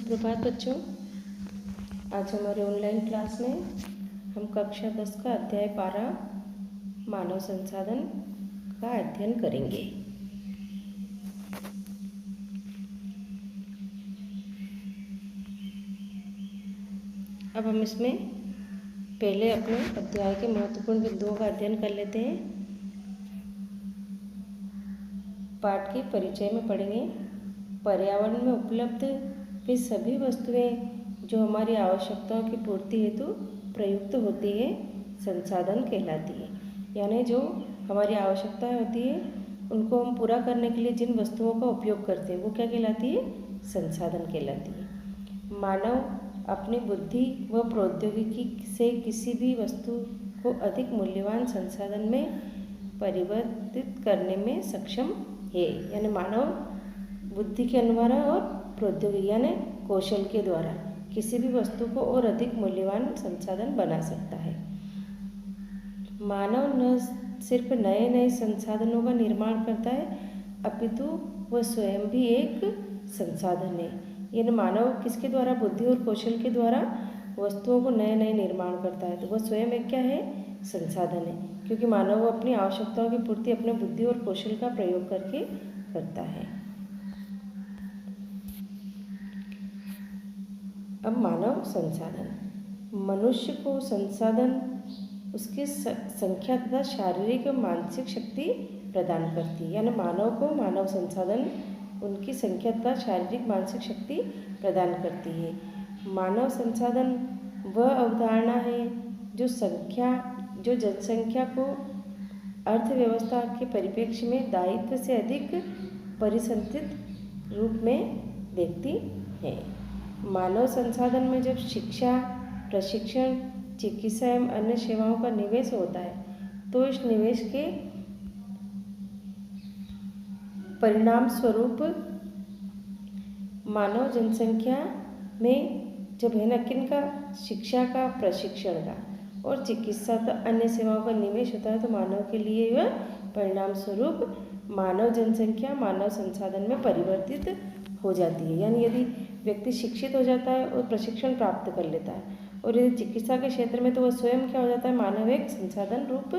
सुप्रभात बच्चों। आज हमारे ऑनलाइन क्लास में हम कक्षा 10 का अध्याय 12 मानव संसाधन का अध्ययन करेंगे। अब हम इसमें पहले अपने अध्याय के महत्वपूर्ण बिंदुओं का अध्ययन कर लेते हैं। पाठ के परिचय में पढ़ेंगे। पर्यावरण में उपलब्ध वे सभी वस्तुएं जो हमारी आवश्यकताओं की पूर्ति हेतु प्रयुक्त होती है संसाधन कहलाती है। यानी जो हमारी आवश्यकताएं होती है उनको हम पूरा करने के लिए जिन वस्तुओं का उपयोग करते हैं वो क्या कहलाती है? संसाधन कहलाती है। मानव अपनी बुद्धि व प्रौद्योगिकी से किसी भी वस्तु को अधिक मूल्यवान संसाधन में परिवर्तित करने में सक्षम है। यानी मानव बुद्धि के द्वारा और प्रौद्योगिकी यानी कौशल के द्वारा किसी भी वस्तु को और अधिक मूल्यवान संसाधन बना सकता है। मानव न सिर्फ नए नए संसाधनों का निर्माण करता है अपितु वह स्वयं भी एक संसाधन है। यानी मानव किसके द्वारा? बुद्धि और कौशल के द्वारा वस्तुओं को नए नए निर्माण करता है, तो वह स्वयं एक क्या है? संसाधन है। क्योंकि मानव अपनी आवश्यकताओं की पूर्ति अपने बुद्धि और कौशल का प्रयोग करके करता है। अब मानव संसाधन। मनुष्य को संसाधन उसकी संख्या तथा शारीरिक और मानसिक शक्ति प्रदान करती है। यानी मानव को मानव संसाधन उनकी संख्या तथा शारीरिक मानसिक शक्ति प्रदान करती है। मानव संसाधन वह अवधारणा है जो जनसंख्या को अर्थव्यवस्था के परिप्रेक्ष्य में दायित्व से अधिक परिसंचित रूप में देखती है। मानव संसाधन में जब शिक्षा, प्रशिक्षण, चिकित्सा एवं अन्य सेवाओं का निवेश होता है तो इस निवेश के परिणाम स्वरूप मानव जनसंख्या में जब है न किनका शिक्षा का, प्रशिक्षण का और चिकित्सा तो अन्य सेवाओं का निवेश होता है तो मानव के लिए वह परिणाम स्वरूप मानव जनसंख्या मानव संसाधन में परिवर्तित हो जाती है। यानी यदि व्यक्ति शिक्षित हो जाता है और प्रशिक्षण प्राप्त कर लेता है और यदि चिकित्सा के क्षेत्र में तो वह स्वयं क्या हो जाता है? मानव एक संसाधन रूप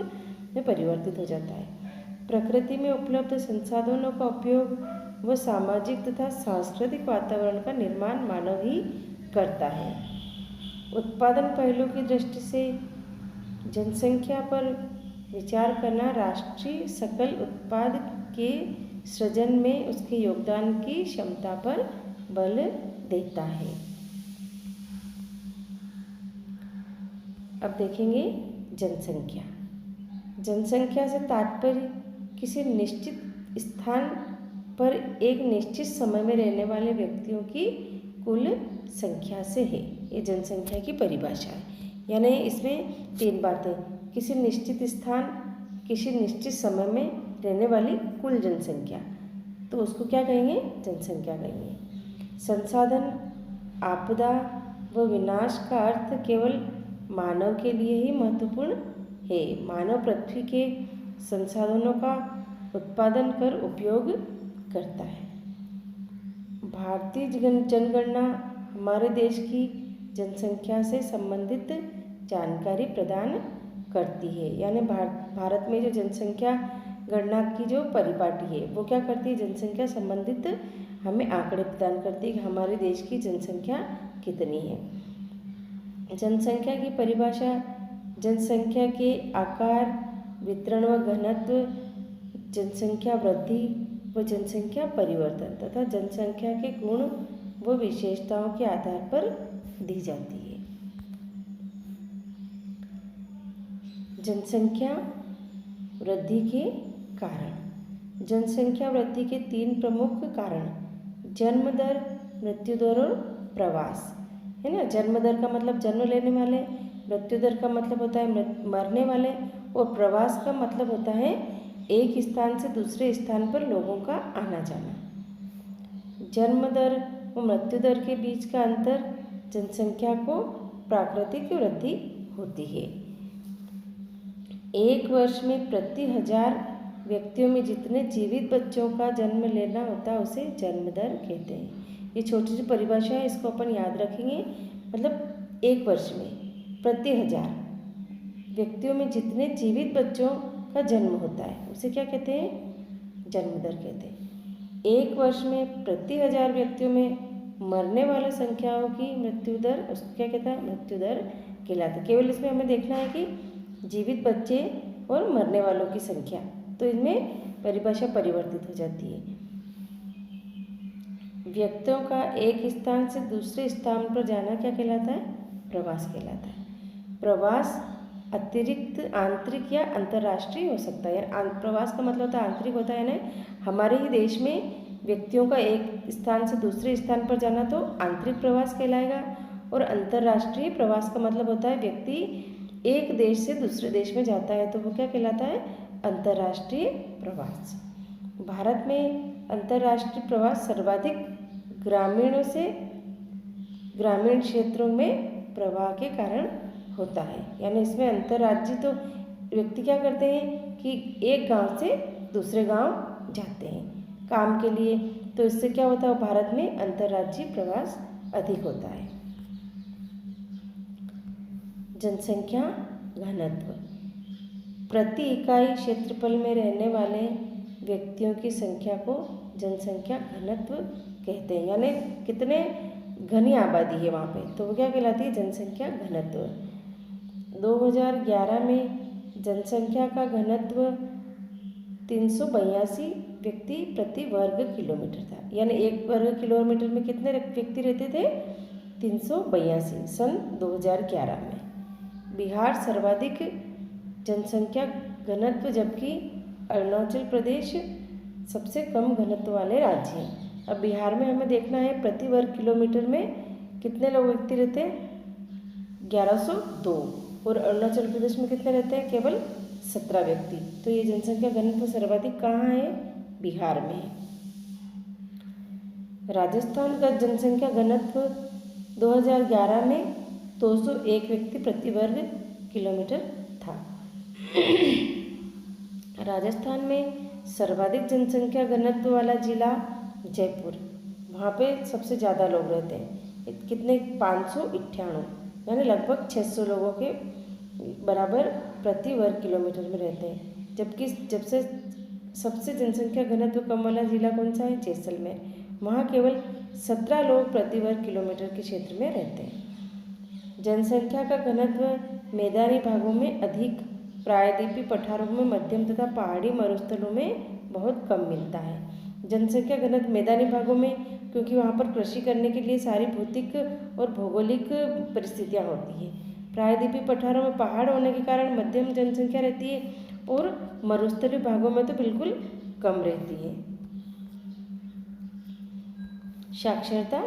में परिवर्तित हो जाता है। प्रकृति में उपलब्ध संसाधनों का उपयोग व सामाजिक तथा सांस्कृतिक वातावरण का निर्माण मानव ही करता है। उत्पादन पहलू की दृष्टि से जनसंख्या पर विचार करना राष्ट्रीय सकल उत्पाद के सृजन में उसके योगदान की क्षमता पर बल देता है। अब देखेंगे जनसंख्या। जनसंख्या से तात्पर्य किसी निश्चित स्थान पर एक निश्चित समय में रहने वाले व्यक्तियों की कुल संख्या से है। ये जनसंख्या की परिभाषा है। यानी इसमें तीन बातें: किसी निश्चित स्थान, किसी निश्चित समय में रहने वाली कुल जनसंख्या, तो उसको क्या कहेंगे? जनसंख्या कहेंगे। संसाधन, आपदा व विनाश का अर्थ केवल मानव के लिए ही महत्वपूर्ण है। मानव पृथ्वी के संसाधनों का उत्पादन कर उपयोग करता है। भारतीय जनगणना हमारे देश की जनसंख्या से संबंधित जानकारी प्रदान करती है। यानी भारत में जो जनसंख्या गणना की जो परिपाटी है वो क्या करती है? जनसंख्या संबंधित हमें आंकड़े प्रदान करती है कि हमारे देश की जनसंख्या कितनी है। जनसंख्या की परिभाषा जनसंख्या के आकार, वितरण व घनत्व, जनसंख्या वृद्धि व जनसंख्या परिवर्तन तथा जनसंख्या के गुण व विशेषताओं के आधार पर दी जाती है। जनसंख्या वृद्धि के कारण। जनसंख्या वृद्धि के तीन प्रमुख कारण: जन्म दर, मृत्यु दर और प्रवास, है ना। जन्म दर का मतलब जन्म लेने वाले, मृत्यु दर का मतलब होता है मरने वाले और प्रवास का मतलब होता है एक स्थान से दूसरे स्थान पर लोगों का आना जाना। जन्म दर व मृत्यु दर के बीच का अंतर जनसंख्या को प्राकृतिक वृद्धि होती है। एक वर्ष में प्रति 1000 व्यक्तियों में जितने जीवित बच्चों का जन्म लेना होता है उसे जन्म दर कहते हैं। ये छोटी सी परिभाषा है, इसको अपन याद रखेंगे। मतलब 1 वर्ष में प्रति 1000 व्यक्तियों में जितने जीवित बच्चों का जन्म होता है उसे क्या कहते हैं? जन्म दर कहते हैं। 1 वर्ष में प्रति 1000 व्यक्तियों में मरने वाली संख्याओं की मृत्यु दर उसको क्या कहता है? मृत्यु दर कहलाता है। केवल इसमें हमें देखना है कि जीवित बच्चे और मरने वालों की संख्या, तो इनमें परिभाषा परिवर्तित हो जाती है। व्यक्तियों का एक स्थान से दूसरे स्थान पर जाना क्या कहलाता है? प्रवास कहलाता है। प्रवास अतिरिक्त आंतरिक या अंतर्राष्ट्रीय हो सकता है। प्रवास का मतलब होता है आंतरिक होता है ना, हमारे ही देश में व्यक्तियों का एक स्थान से दूसरे स्थान पर जाना तो आंतरिक प्रवास कहलाएगा। और अंतर्राष्ट्रीय प्रवास का मतलब होता है व्यक्ति एक देश से दूसरे देश में जाता है तो वो क्या कहलाता है? अंतर्राष्ट्रीय प्रवास। भारत में अंतर्राष्ट्रीय प्रवास सर्वाधिक ग्रामीण क्षेत्रों में प्रवाह के कारण होता है। यानी इसमें अंतर्राज्यीय तो व्यक्ति क्या करते हैं कि एक गांव से दूसरे गांव जाते हैं काम के लिए, तो इससे क्या होता है? भारत में अंतर्राज्यीय प्रवास अधिक होता है। जनसंख्या घनत्व प्रति इकाई क्षेत्रफल में रहने वाले व्यक्तियों की संख्या को जनसंख्या घनत्व कहते हैं। यानी कितने घनी आबादी है वहाँ पे, तो वो क्या कहलाती है? जनसंख्या घनत्व। 2011 में जनसंख्या का घनत्व 382 व्यक्ति प्रति वर्ग किलोमीटर था। यानी 1 वर्ग किलोमीटर में कितने व्यक्ति रहते थे? 382 सन 2011 में। बिहार सर्वाधिक जनसंख्या घनत्व जबकि अरुणाचल प्रदेश सबसे कम घनत्व वाले राज्य हैं। अब बिहार में हमें देखना है प्रति वर्ग किलोमीटर में कितने लोग व्यक्ति रहते हैं? 1102। और अरुणाचल प्रदेश में कितने रहते हैं? केवल 17 व्यक्ति। तो ये जनसंख्या घनत्व सर्वाधिक कहाँ है? बिहार में है। राजस्थान का जनसंख्या घनत्व 2011 में 201 व्यक्ति प्रति वर्ग किलोमीटर था। राजस्थान में सर्वाधिक जनसंख्या घनत्व वाला जिला जयपुर, वहाँ पे सबसे ज़्यादा लोग रहते हैं। कितने? 598, यानी लगभग 600 लोगों के बराबर प्रति वर्ग किलोमीटर में रहते हैं। जबकि जब से सबसे जनसंख्या घनत्व कम वाला जिला कौन सा है? जैसलमेर, वहाँ केवल 17 लोग प्रति वर्ग किलोमीटर के क्षेत्र में रहते हैं। जनसंख्या का घनत्व मैदानी भागों में अधिक, प्रायद्वीपीय पठारों में मध्यम तथा पहाड़ी मरुस्थलों में बहुत कम मिलता है। जनसंख्या घनत्व मैदानी भागों में, क्योंकि वहाँ पर कृषि करने के लिए सारी भौतिक और भौगोलिक परिस्थितियाँ होती हैं। प्रायद्वीपीय पठारों में पहाड़ होने के कारण मध्यम जनसंख्या रहती है और मरुस्थलीय भागों में तो बिल्कुल कम रहती है। साक्षरता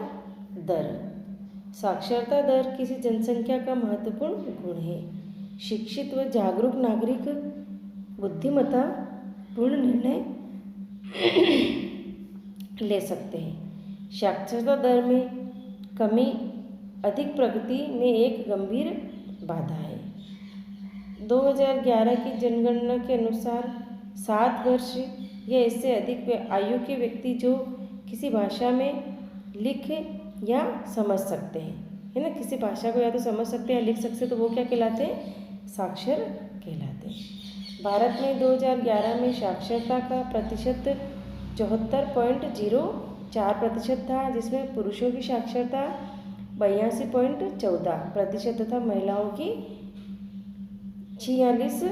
दर। साक्षरता दर किसी जनसंख्या का महत्वपूर्ण गुण है। शिक्षित व जागरूक नागरिक बुद्धिमत्ता पूर्ण निर्णय ले सकते हैं। साक्षरता दर में कमी अधिक प्रगति में एक गंभीर बाधा है। 2011 की जनगणना के अनुसार 7 वर्ष या इससे अधिक आयु के व्यक्ति जो किसी भाषा में लिख या समझ सकते हैं, है ना, किसी भाषा को या तो समझ सकते हैं या लिख सकते हैं, तो वो क्या कहलाते हैं? साक्षर कहलाते हैं। भारत में 2011 में साक्षरता का प्रतिशत 74.04% था, जिसमें पुरुषों की साक्षरता 82.14% तथा महिलाओं की 46।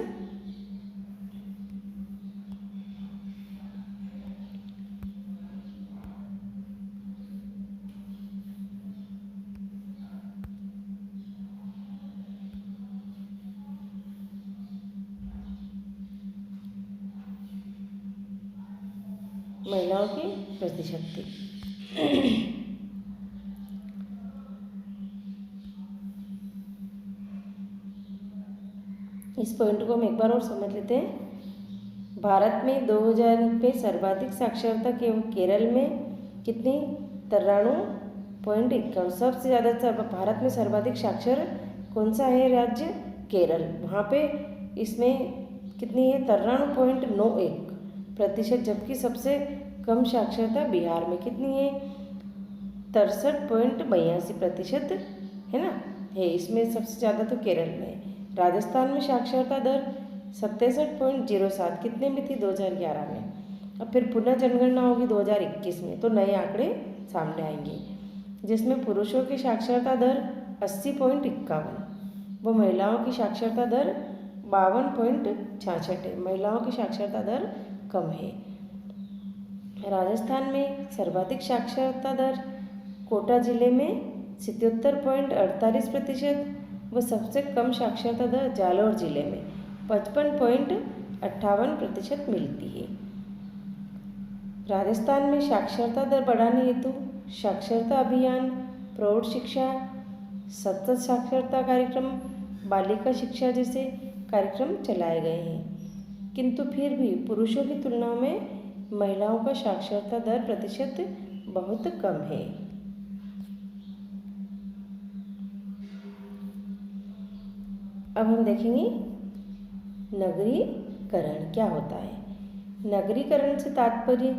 महिलाओं की प्रतिशत थी। इस पॉइंट को हम एक बार और समझ लेते हैं। भारत में 2000 में सर्वाधिक साक्षरता केरल में कितनी? 93.51। सबसे ज़्यादा भारत में सर्वाधिक साक्षर कौन सा है राज्य? केरल। वहाँ पे इसमें कितनी है? 93.91%। जबकि सबसे कम साक्षरता बिहार में कितनी है? 63.82% है ना है। इसमें सबसे ज़्यादा तो केरल में है। राजस्थान में साक्षरता दर 67.07 कितने में थी 2011 में। अब फिर पुनः जनगणना होगी 2021 में, तो नए आंकड़े सामने आएंगे, जिसमें पुरुषों की साक्षरता दर 80.51, वो महिलाओं की साक्षरता दर 52.66 है। महिलाओं की साक्षरता दर कम है। राजस्थान में सर्वाधिक साक्षरता दर कोटा जिले में 77.48% व सबसे कम साक्षरता दर जालौर जिले में 55.58% मिलती है। राजस्थान में साक्षरता दर बढ़ाने हेतु साक्षरता अभियान, प्रौढ़ शिक्षा, सतत साक्षरता कार्यक्रम, बालिका शिक्षा जैसे कार्यक्रम चलाए गए हैं, किंतु फिर भी पुरुषों की तुलना में महिलाओं का साक्षरता दर प्रतिशत बहुत कम है। अब हम देखेंगे नगरीकरण क्या होता है। नगरीकरण से तात्पर्य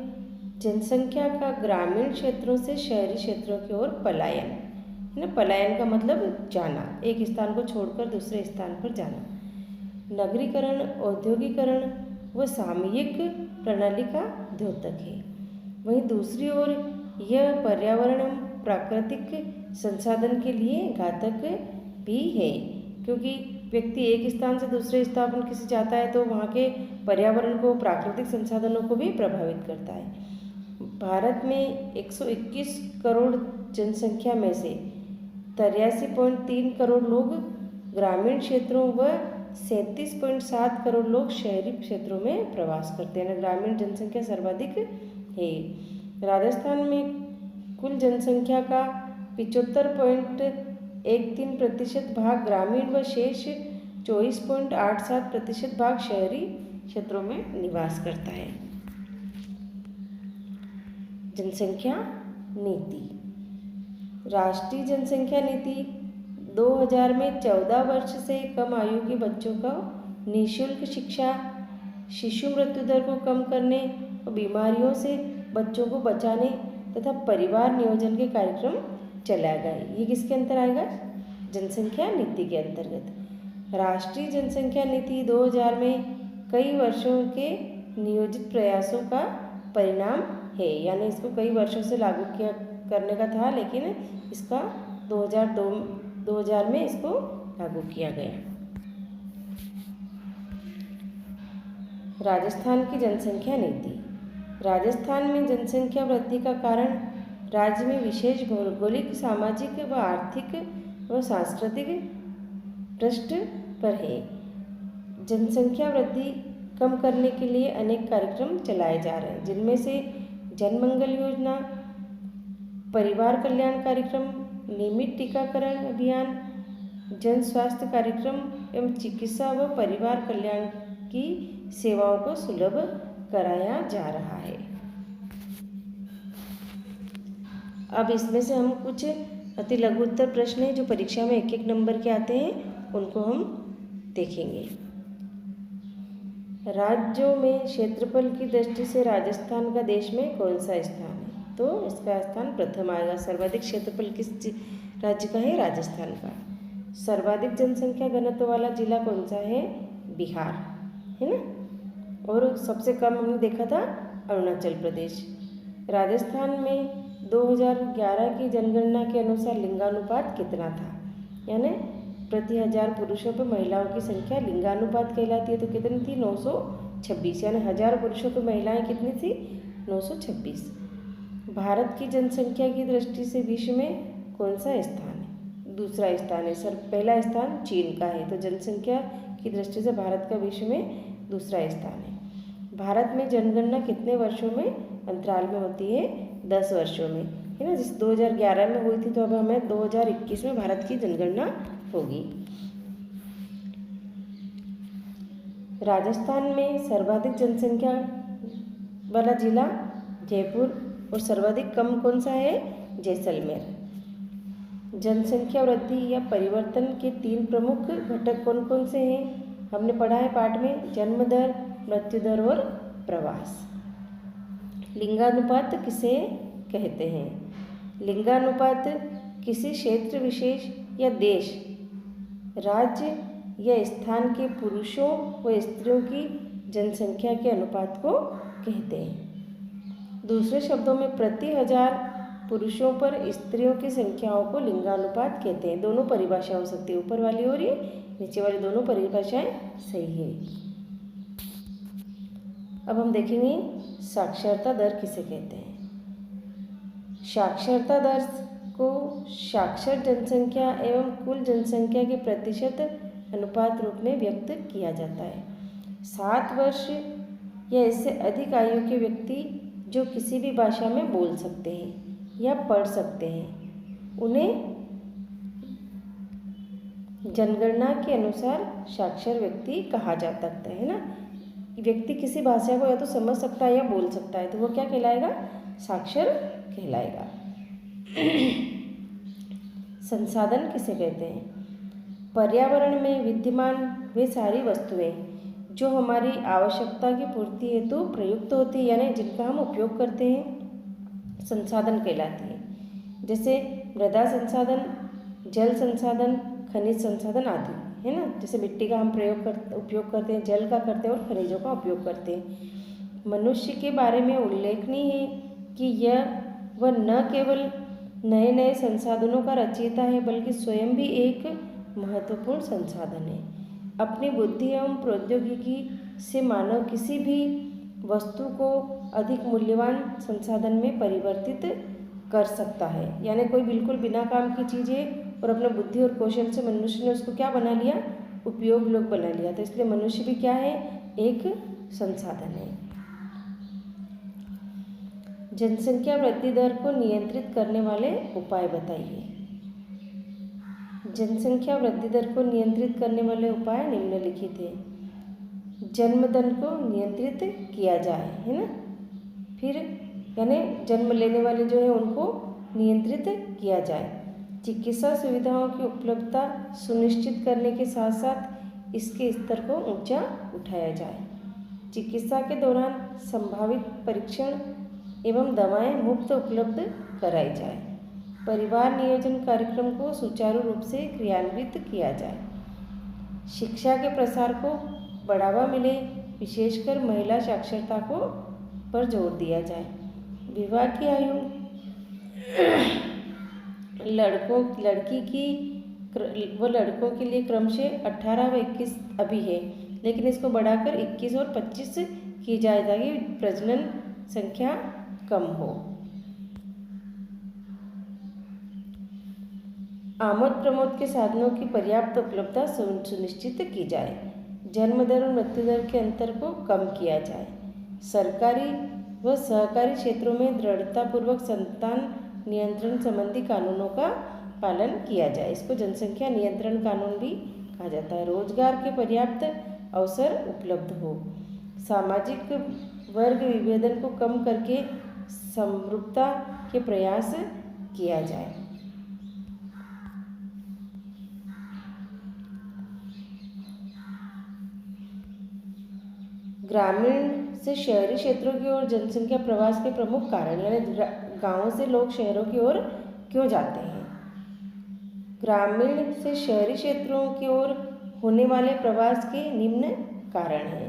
जनसंख्या का ग्रामीण क्षेत्रों से शहरी क्षेत्रों की ओर पलायन है ना। पलायन का मतलब जाना, एक स्थान को छोड़कर दूसरे स्थान पर जाना। नगरीकरण औद्योगिकरण व सामयिक प्रणाली का द्योतक है। वहीं दूसरी ओर यह पर्यावरण एवं प्राकृतिक संसाधन के लिए घातक भी है, क्योंकि व्यक्ति एक स्थान से दूसरे स्थान पर किसी जाता है तो वहाँ के पर्यावरण को, प्राकृतिक संसाधनों को भी प्रभावित करता है। भारत में 121 करोड़ जनसंख्या में से 83.3 करोड़ लोग ग्रामीण क्षेत्रों व 37.7 करोड़ लोग शहरी क्षेत्रों में प्रवास करते हैं। ग्रामीण जनसंख्या सर्वाधिक है। राजस्थान में कुल जनसंख्या का 75.13% भाग ग्रामीण व शेष 24.87% भाग शहरी क्षेत्रों में निवास करता है। जनसंख्या नीति। राष्ट्रीय जनसंख्या नीति 2000 में 14 वर्ष से कम आयु के बच्चों का निःशुल्क शिक्षा, शिशु मृत्यु दर को कम करने और बीमारियों से बच्चों को बचाने तथा परिवार नियोजन के कार्यक्रम चलाया गया। ये किसके अंतर आएगा? जनसंख्या नीति के अंतर्गत। राष्ट्रीय जनसंख्या नीति 2000 में कई वर्षों के नियोजित प्रयासों का परिणाम है, यानी इसको कई वर्षों से लागू किया करने का था, लेकिन इसका 2000 में इसको लागू किया गया। राजस्थान की जनसंख्या नीति। राजस्थान में जनसंख्या वृद्धि का कारण राज्य में विशेष भौगोलिक, सामाजिक व आर्थिक व सांस्कृतिक पृष्ठ पर है। जनसंख्या वृद्धि कम करने के लिए अनेक कार्यक्रम चलाए जा रहे हैं, जिनमें से जनमंगल योजना, परिवार कल्याण कार्यक्रम, नियमित टीकाकरण अभियान, जन स्वास्थ्य कार्यक्रम एवं चिकित्सा व परिवार कल्याण की सेवाओं को सुलभ कराया जा रहा है। अब इसमें से हम कुछ अति लघु उत्तर प्रश्न हैं जो परीक्षा में 1-1 नंबर के आते हैं, उनको हम देखेंगे। राज्यों में क्षेत्रफल की दृष्टि से राजस्थान का देश में कौन सा स्थान है? तो इसका स्थान प्रथम आएगा। सर्वाधिक क्षेत्रफल किस राज्य का है? राजस्थान का। सर्वाधिक जनसंख्या घनत्व वाला जिला कौन सा है? बिहार है ना। और सबसे कम हमने देखा था अरुणाचल प्रदेश। राजस्थान में 2011 की जनगणना के अनुसार लिंगानुपात कितना था? यानी प्रति 1000 पुरुषों पर महिलाओं की संख्या लिंगानुपात कहलाती है, तो कितनी थी? 926। यानी 1000 पुरुषों पर महिलाएं कितनी थी? 926। भारत की जनसंख्या की दृष्टि से विश्व में कौन सा स्थान है? दूसरा स्थान है। पहला स्थान चीन का है, तो जनसंख्या की दृष्टि से भारत का विश्व में दूसरा स्थान है। भारत में जनगणना कितने वर्षों में अंतराल में होती है? 10 वर्षों में है ना। जिस 2011 में हुई थी, तो अब हमें 2021 में भारत की जनगणना होगी। राजस्थान में सर्वाधिक जनसंख्या वाला जिला जयपुर और सर्वाधिक कम कौन सा है? जैसलमेर। जनसंख्या वृद्धि या परिवर्तन के 3 प्रमुख घटक कौन कौन से हैं? हमने पढ़ा है पाठ में, जन्म दर, मृत्यु दर और प्रवास। लिंगानुपात किसे कहते हैं? लिंगानुपात किसी क्षेत्र विशेष या देश, राज्य या स्थान के पुरुषों व स्त्रियों की जनसंख्या के अनुपात को कहते हैं। दूसरे शब्दों में प्रति 1000 पुरुषों पर स्त्रियों की संख्याओं को लिंगानुपात कहते हैं। दोनों परिभाषा हो सकती है, ऊपर वाली और ये नीचे वाली दोनों परिभाषाएं सही है। अब हम देखेंगे साक्षरता दर किसे कहते हैं। साक्षरता दर को साक्षर जनसंख्या एवं कुल जनसंख्या के प्रतिशत अनुपात रूप में व्यक्त किया जाता है। 7 वर्ष या इससे अधिक आयु के व्यक्ति जो किसी भी भाषा में बोल सकते हैं या पढ़ सकते हैं, उन्हें जनगणना के अनुसार साक्षर व्यक्ति कहा जा सकता है ना। व्यक्ति किसी भाषा को या तो समझ सकता है या बोल सकता है, तो वो क्या कहलाएगा? साक्षर कहलाएगा। संसाधन किसे कहते हैं? पर्यावरण में विद्यमान वे सारी वस्तुएं जो हमारी आवश्यकता की पूर्ति हेतु प्रयुक्त होती है, यानी जिनका हम उपयोग करते हैं, संसाधन कहलाती है। जैसे मृदा संसाधन, जल संसाधन, खनिज संसाधन आदि, है ना। जैसे मिट्टी का हम उपयोग करते हैं, जल का करते हैं और खनिजों का उपयोग करते हैं। मनुष्य के बारे में उल्लेखनीय है कि वह न केवल नए नए संसाधनों का रचयिता है, बल्कि स्वयं भी एक महत्वपूर्ण संसाधन है। अपनी बुद्धि एवं प्रौद्योगिकी से मानव किसी भी वस्तु को अधिक मूल्यवान संसाधन में परिवर्तित कर सकता है। यानी कोई बिल्कुल बिना काम की चीज़ है और अपने बुद्धि और कौशल से मनुष्य ने उसको क्या बना लिया? उपयोग लोग बना लिया। तो इसलिए मनुष्य भी क्या है? एक संसाधन है। जनसंख्या वृद्धि दर को नियंत्रित करने वाले उपाय बताइए। जनसंख्या वृद्धि दर को नियंत्रित करने वाले उपाय निम्नलिखित हैं। जन्म दर को नियंत्रित किया जाए, है ना। फिर यानी जन्म लेने वाले जो है उनको नियंत्रित किया जाए। चिकित्सा सुविधाओं की उपलब्धता सुनिश्चित करने के साथ साथ इसके स्तर को ऊंचा उठाया जाए। चिकित्सा के दौरान संभावित परीक्षण एवं दवाएं मुफ्त उपलब्ध कराई जाए। परिवार नियोजन कार्यक्रम को सुचारू रूप से क्रियान्वित किया जाए। शिक्षा के प्रसार को बढ़ावा मिले, विशेषकर महिला साक्षरता को पर जोर दिया जाए। विवाह की आयु लड़कों के लिए क्रमशः 18 व 21 अभी है, लेकिन इसको बढ़ाकर 21 और 25 की जाए ताकि प्रजनन संख्या कम हो। आमोद प्रमोद के साधनों की पर्याप्त उपलब्धता सुनिश्चित की जाए। जन्म दर और मृत्यु दर के अंतर को कम किया जाए। सरकारी व सहकारी क्षेत्रों में दृढ़तापूर्वक संतान नियंत्रण संबंधी कानूनों का पालन किया जाए। इसको जनसंख्या नियंत्रण कानून भी कहा जाता है। रोजगार के पर्याप्त अवसर उपलब्ध हो। सामाजिक वर्ग विभेदन को कम करके समरूपता के प्रयास किया जाए। ग्रामीण से शहरी क्षेत्रों की ओर जनसंख्या प्रवास के प्रमुख कारण, यानी गांवों से लोग शहरों की ओर क्यों जाते हैं। ग्रामीण से शहरी क्षेत्रों की ओर होने वाले प्रवास के निम्न कारण हैं।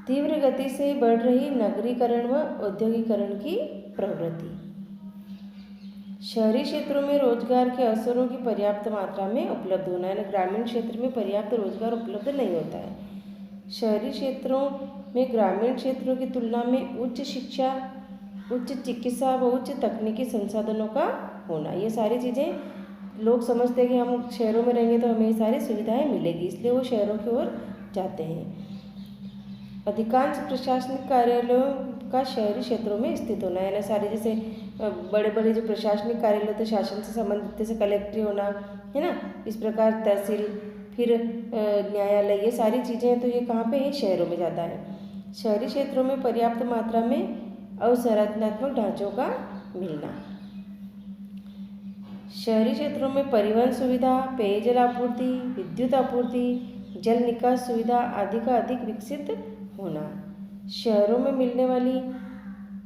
तीव्र गति से बढ़ रही नगरीकरण व औद्योगिकरण की प्रवृत्ति। शहरी क्षेत्रों में रोजगार के अवसरों की पर्याप्त मात्रा में उपलब्ध होना, यानी ग्रामीण क्षेत्र में पर्याप्त रोजगार उपलब्ध नहीं होता है। शहरी क्षेत्रों में ग्रामीण क्षेत्रों की तुलना में उच्च शिक्षा, उच्च चिकित्सा व उच्च तकनीकी संसाधनों का होना, ये सारी चीज़ें लोग समझते हैं कि हम शहरों में रहेंगे तो हमें ये सारी सुविधाएं मिलेगी, इसलिए वो शहरों की ओर जाते हैं। अधिकांश प्रशासनिक कार्यालयों का शहरी क्षेत्रों में स्थित होना, यानी सारे जैसे बड़े बड़े जो प्रशासनिक कार्यालय होते हैं शासन से संबंधित, जैसे कलेक्ट्री होना, है ना, इस प्रकार तहसील, फिर न्यायालय, ये सारी चीज़ें तो ये कहाँ पे है? शहरों में ज़्यादा है। शहरी क्षेत्रों में पर्याप्त मात्रा में अवसंरचनात्मक ढांचों का मिलना। शहरी क्षेत्रों में परिवहन सुविधा, पेयजल आपूर्ति, विद्युत आपूर्ति, जल निकास सुविधा आदि का अधिक विकसित होना। शहरों में मिलने वाली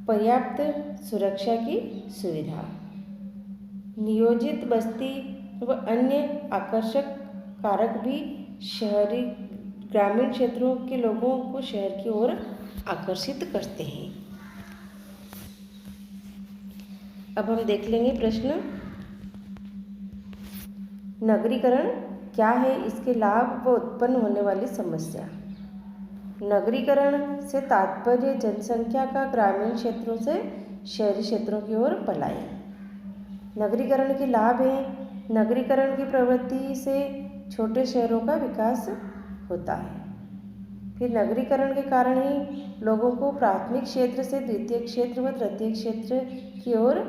पर्याप्त सुरक्षा की सुविधा। नियोजित बस्ती व अन्य आकर्षक कारक भी शहरी ग्रामीण क्षेत्रों के लोगों को शहर की ओर आकर्षित करते हैं। अब हम देख लेंगे प्रश्न, नगरीकरण क्या है, इसके लाभ व उत्पन्न होने वाली समस्या। नगरीकरण से तात्पर्य जनसंख्या का ग्रामीण क्षेत्रों से शहरी क्षेत्रों की ओर पलायन। नगरीकरण के लाभ हैं, नगरीकरण की प्रवृत्ति से छोटे शहरों का विकास होता है। फिर नगरीकरण के कारण ही लोगों को प्राथमिक क्षेत्र से द्वितीय क्षेत्र व तृतीय क्षेत्र की ओर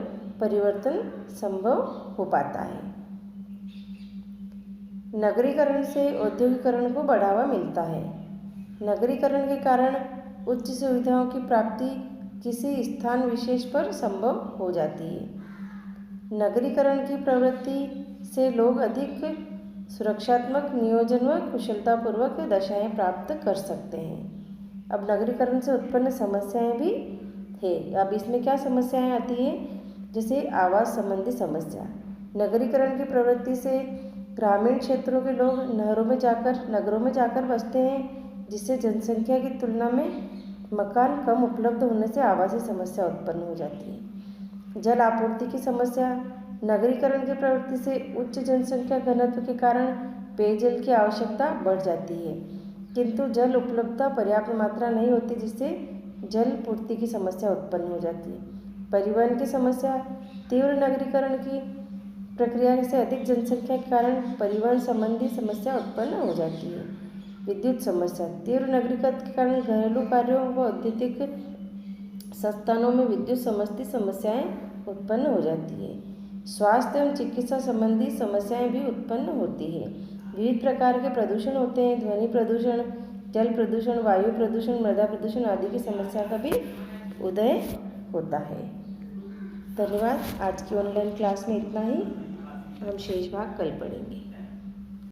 परिवर्तन संभव हो पाता है। नगरीकरण से औद्योगिकरण को बढ़ावा मिलता है। नगरीकरण के कारण उच्च सुविधाओं की प्राप्ति किसी स्थान विशेष पर संभव हो जाती है। नगरीकरण की प्रवृत्ति से लोग अधिक सुरक्षात्मक नियोजन व कुशलतापूर्वक दशाएं प्राप्त कर सकते हैं। अब नगरीकरण से उत्पन्न समस्याएं भी है। अब इसमें क्या समस्याएं आती हैं, जैसे आवास संबंधी समस्या। नगरीकरण की प्रवृत्ति से ग्रामीण क्षेत्रों के लोग नगरों में जाकर बसते हैं, जिससे जनसंख्या की तुलना में मकान कम उपलब्ध होने से आवासीय समस्या उत्पन्न हो जाती है। जल आपूर्ति की समस्या। नगरीकरण की प्रवृत्ति से उच्च जनसंख्या घनत्व के कारण पेयजल की आवश्यकता बढ़ जाती है, किंतु जल उपलब्धता पर्याप्त मात्रा नहीं होती, जिससे जल पूर्ति की समस्या उत्पन्न हो जाती है। परिवहन की समस्या। तीव्र नगरीकरण की प्रक्रिया से अधिक जनसंख्या के कारण परिवहन संबंधी समस्या उत्पन्न हो जाती है। विद्युत समस्या। तीव्र नगरीकरण के कारण घरेलू कार्यों व औद्योगिक संस्थानों में विद्युत संबंधी समस्याएं उत्पन्न हो जाती है। स्वास्थ्य एवं चिकित्सा संबंधी समस्याएं भी उत्पन्न होती है। विविध प्रकार के प्रदूषण होते हैं, ध्वनि प्रदूषण, जल प्रदूषण, वायु प्रदूषण, मृदा प्रदूषण आदि की समस्या का भी उदय होता है। धन्यवाद। आज की ऑनलाइन क्लास में इतना ही। हम शेष भाग कल पढ़ेंगे।